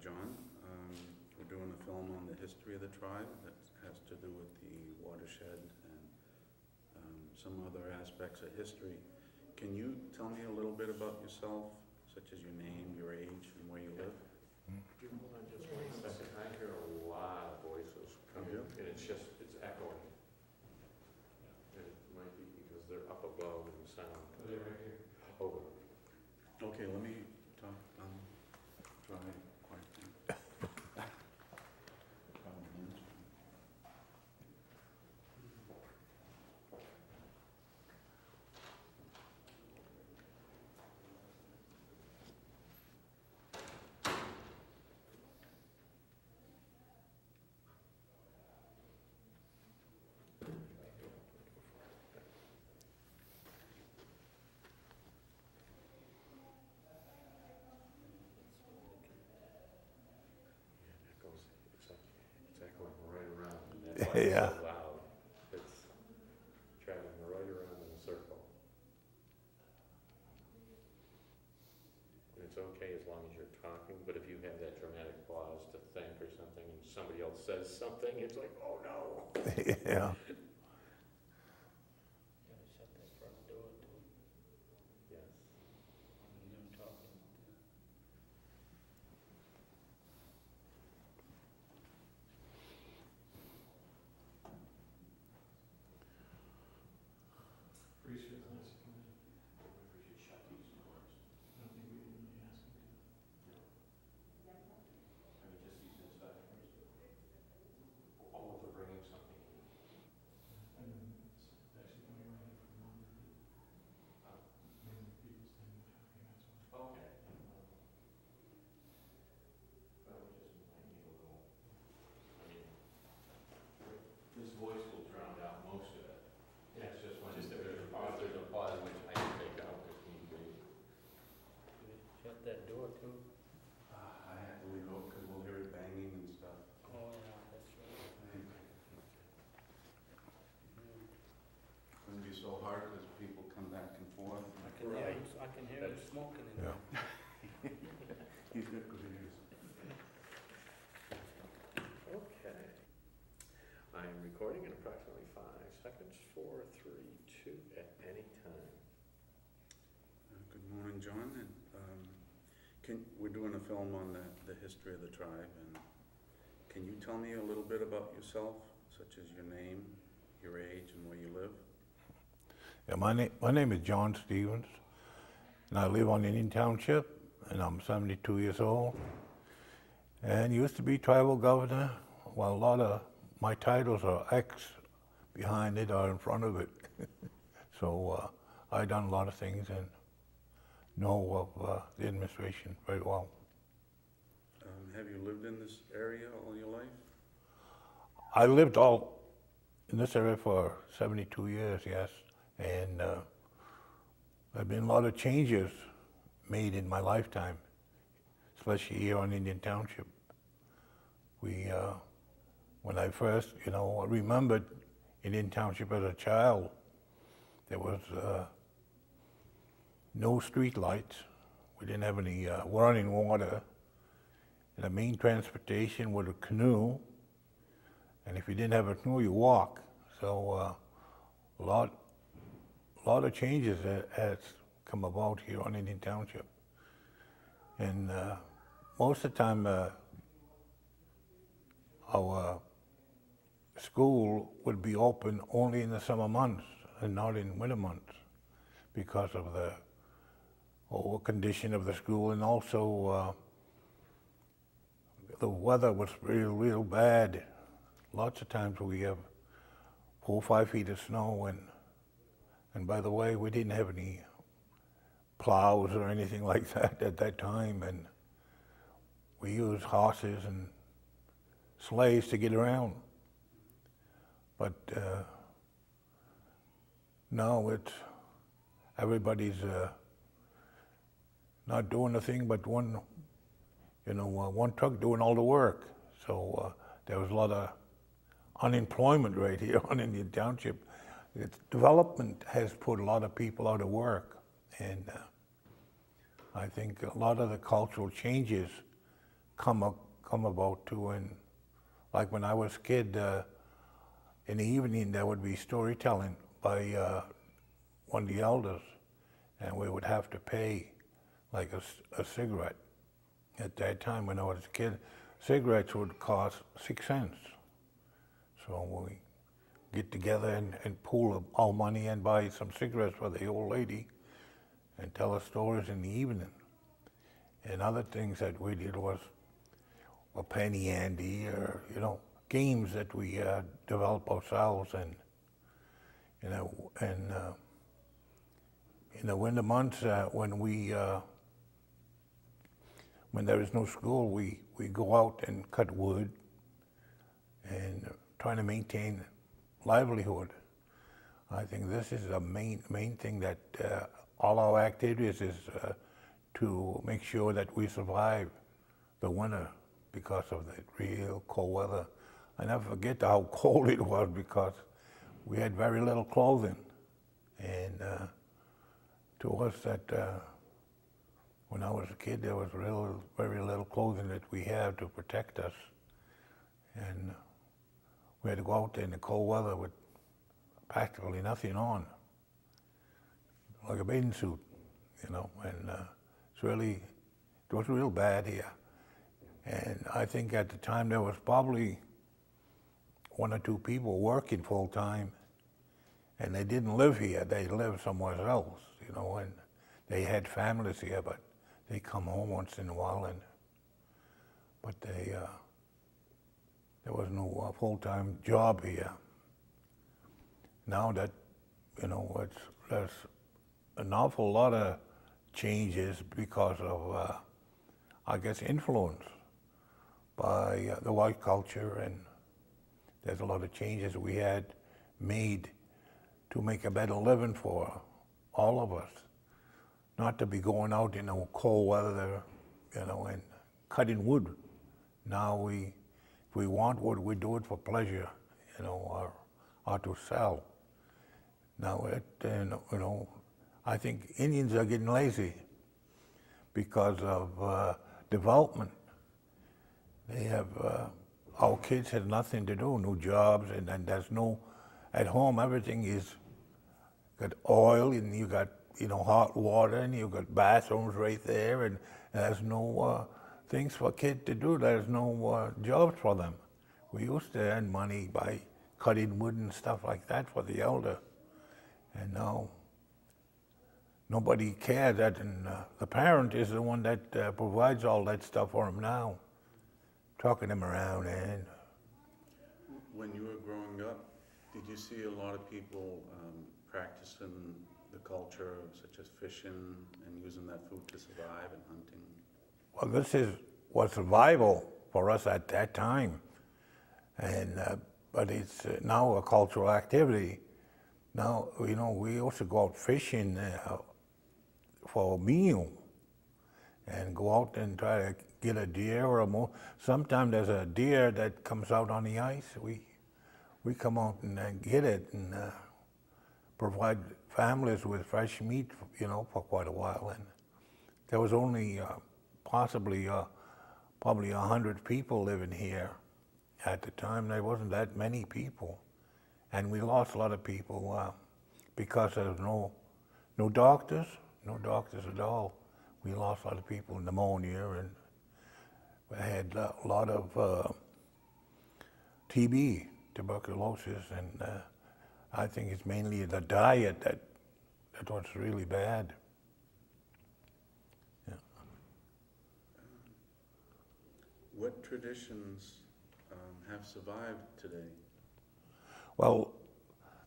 John. We're doing a film on the history of the tribe that has to do with the watershed and some other aspects of history. Can you tell me a little bit about yourself, such as your name, your age, and where you live? Hold on just 1 second. I hear a lot of voices coming, and it's echoing. And it might be because they're up above in sound. They're right here. Over. Okay, let me talk, try quietly. It's echoing right around, and that's why it's Yeah. so loud. It's traveling right around in a circle. And it's okay as long as you're talking, but if you have that dramatic pause to think or something, and somebody else says something, it's like, oh no. Yeah. Gotta shut that front door too, Yes. when you're talking. Oh, for bringing something. Okay. Well, we just might need a little, I mean, this voice will drown out most of it. It's just when there's a pause, which I can take out if need be. Shut that door too. I have to leave it open because we'll hear it banging and stuff. Oh, yeah, that's right. Wouldn't be so hard because people come back and forth. I can hear it smoking in there. He's got good ears. Okay. I am recording in approximately 5 seconds, 4, 3, 2, at any time. Good morning, John. And we're doing a film on the history of the tribe, and can you tell me a little bit about yourself, such as your name, your age, and where you live? Yeah, my name is John Stevens, and I live on Indian Township, and I'm 72 years old. And used to be tribal governor. Well, a lot of my titles are X behind it or in front of it. So I've done a lot of things and know of the administration very well. Have you lived in this area all your life? I lived all in this area for 72 years, yes. And there have been a lot of changes made in my lifetime, especially here on Indian Township. We, when I first, remembered Indian Township as a child, there was no street lights. We didn't have any running water. And the main transportation was a canoe. And if you didn't have a canoe, you walk. So a lot of changes has come about here on Indian Township. And most of the time, our school would be open only in the summer months and not in winter months because of the over condition of the school, and also the weather was real bad. Lots of times we have 4 or 5 feet of snow, and by the way, we didn't have any plows or anything like that at that time, and we used horses and sleighs to get around. But now everybody's not doing a thing but one truck doing all the work. So there was a lot of unemployment right here on Indian Township. Development has put a lot of people out of work, and I think a lot of the cultural changes come about too. And like when I was a kid, in the evening there would be storytelling by one of the elders, and we would have to pay like a cigarette. At that time when I was a kid, cigarettes would cost 6 cents. So we get together and pool our money and buy some cigarettes for the old lady and tell her stories in the evening. And other things that we did was a penny ante, or games that we developed ourselves. And in the winter months when there is no school, we go out and cut wood and trying to maintain livelihood. I think this is the main thing that all our activities is to make sure that we survive the winter because of the real cold weather. I never forget how cold it was because we had very little clothing, and to us that when I was a kid there was very little clothing that we had to protect us, and we had to go out there in the cold weather with practically nothing on, like a bathing suit, and it was real bad here. And I think at the time there was probably 1 or 2 people working full time, and they didn't live here, they lived somewhere else, and they had families here, but they come home once in a while, but there was no full-time job here. Now that, there's an awful lot of changes because of, I guess, influence by the white culture, and there's a lot of changes we had made to make a better living for all of us. Not to be going out in the cold weather, and cutting wood. Now if we want wood, we do it for pleasure, or to sell. Now I think Indians are getting lazy because of development. They have, our kids have nothing to do, no jobs, and there's no, at home everything is, got oil, and you got, hot water, and you got bathrooms right there, and there's no things for kids to do. There's no jobs for them. We used to earn money by cutting wood and stuff like that for the elder, and now nobody cares. And the parent is the one that provides all that stuff for them now, talking them around. And when you were growing up, did you see a lot of people practicing the culture such as fishing and using that food to survive and hunting? Well, this was survival for us at that time, and but it's now a cultural activity. Now, we also go out fishing for a meal, and go out and try to get a deer or a moose. Sometimes there's a deer that comes out on the ice. We come out and get it and provide families with fresh meat, for quite a while. And there was only probably 100 people living here at the time. There wasn't that many people, and we lost a lot of people because there was no doctors at all. We lost a lot of people in pneumonia, and we had a lot of TB, tuberculosis, and I think it's mainly the diet that was really bad. Yeah. What traditions have survived today? Well,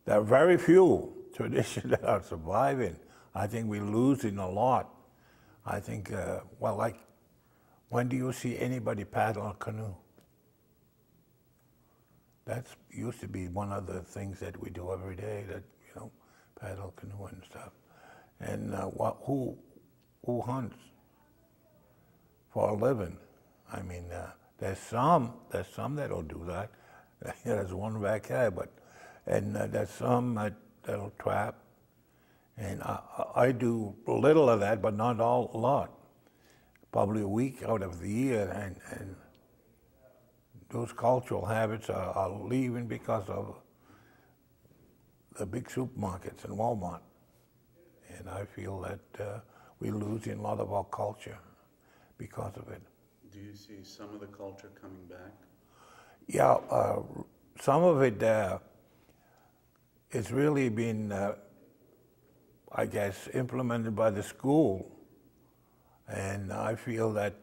there are very few traditions that are surviving. I think we're losing a lot. I think, like, when do you see anybody paddle a canoe? That used to be one of the things that we do every day, that, paddle canoe and stuff. And who hunts for a living? I mean, there's some that'll do that. There's one back there, and there's some that'll trap. And I do a little of that, but not a lot. probably a week out of the year, and those cultural habits are leaving because of the big supermarkets and Walmart. And I feel that we're losing a lot of our culture because of it. Do you see some of the culture coming back? Yeah, some of it it's really been, I guess, implemented by the school. And I feel that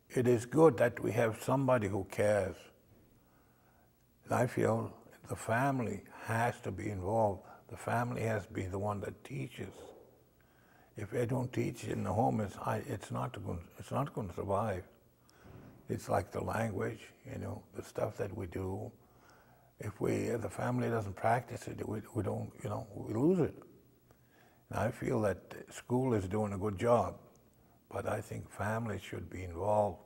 it is good that we have somebody who cares. And I feel the family has to be involved. The family has to be the one that teaches. If they don't teach in the home, it's not going to survive. It's like the language, you know, the stuff that we do. If the family doesn't practice it, we don't, you know, we lose it. And I feel that school is doing a good job, but I think families should be involved.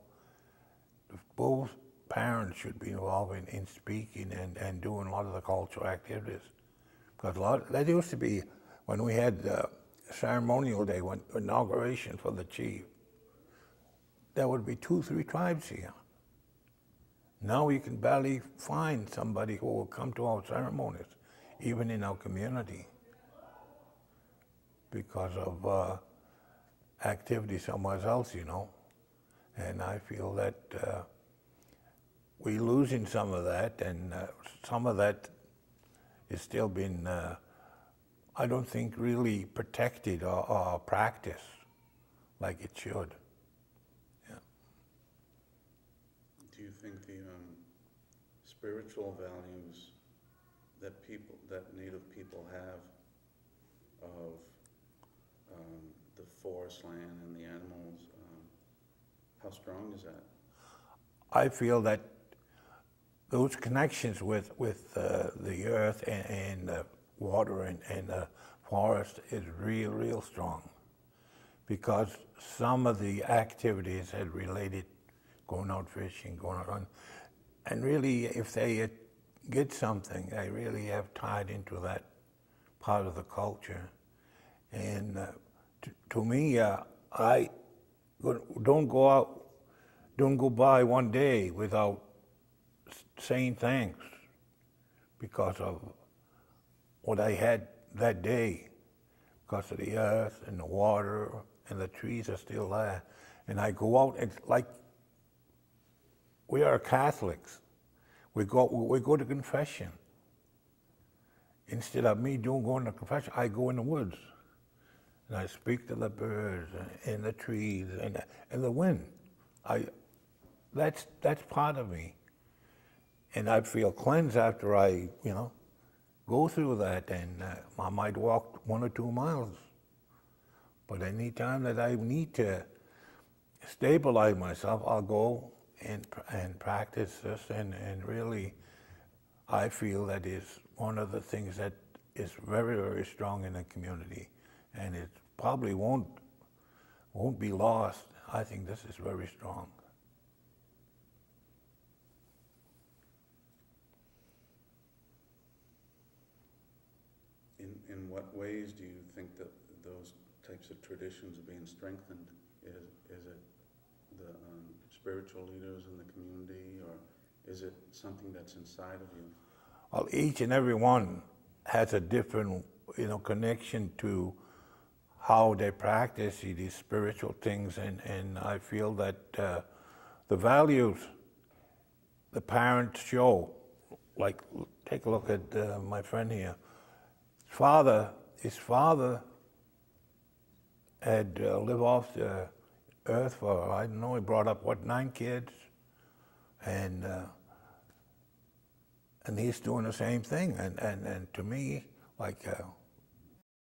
Both parents should be involved in speaking and doing a lot of the cultural activities. Because that used to be when we had ceremonial day, when inauguration for the chief, there would be 2-3 tribes here. Now you can barely find somebody who will come to our ceremonies, even in our community, because of activity somewhere else, you know. And I feel that we're losing some of that, and some of that is still being, I don't think, really protected or practiced like it should. Yeah. Do you think the spiritual values that Native people have of the forest land and the animals, how strong is that? I feel that those connections with the earth and the water and the forest is real strong, because some of the activities had related going out fishing, going out hunting, and really if they get something, they really have tied into that part of the culture. And to me, I don't go by one day without saying thanks because of what I had that day, because of the earth and the water and the trees are still there. And I go out, and like, we are Catholics. We go to confession. Instead of me going to confession, I go in the woods. And I speak to the birds and the trees and the wind. That's part of me. And I feel cleansed after I, you know, go through that. And I might walk 1 or 2 miles. But any time that I need to stabilize myself, I'll go and practice this. And really, I feel that is one of the things that is very strong in the community. And it probably won't be lost. I think this is very strong. In what ways do you think that those types of traditions are being strengthened? Is it the spiritual leaders in the community, or is it something that's inside of you? Well, each and every one has a different, you know, connection to how they practice these spiritual things, and I feel that the values the parents show, like take a look at my friend here. His father had lived off the earth for, I don't know, he brought up, 9 kids? And he's doing the same thing. And to me, like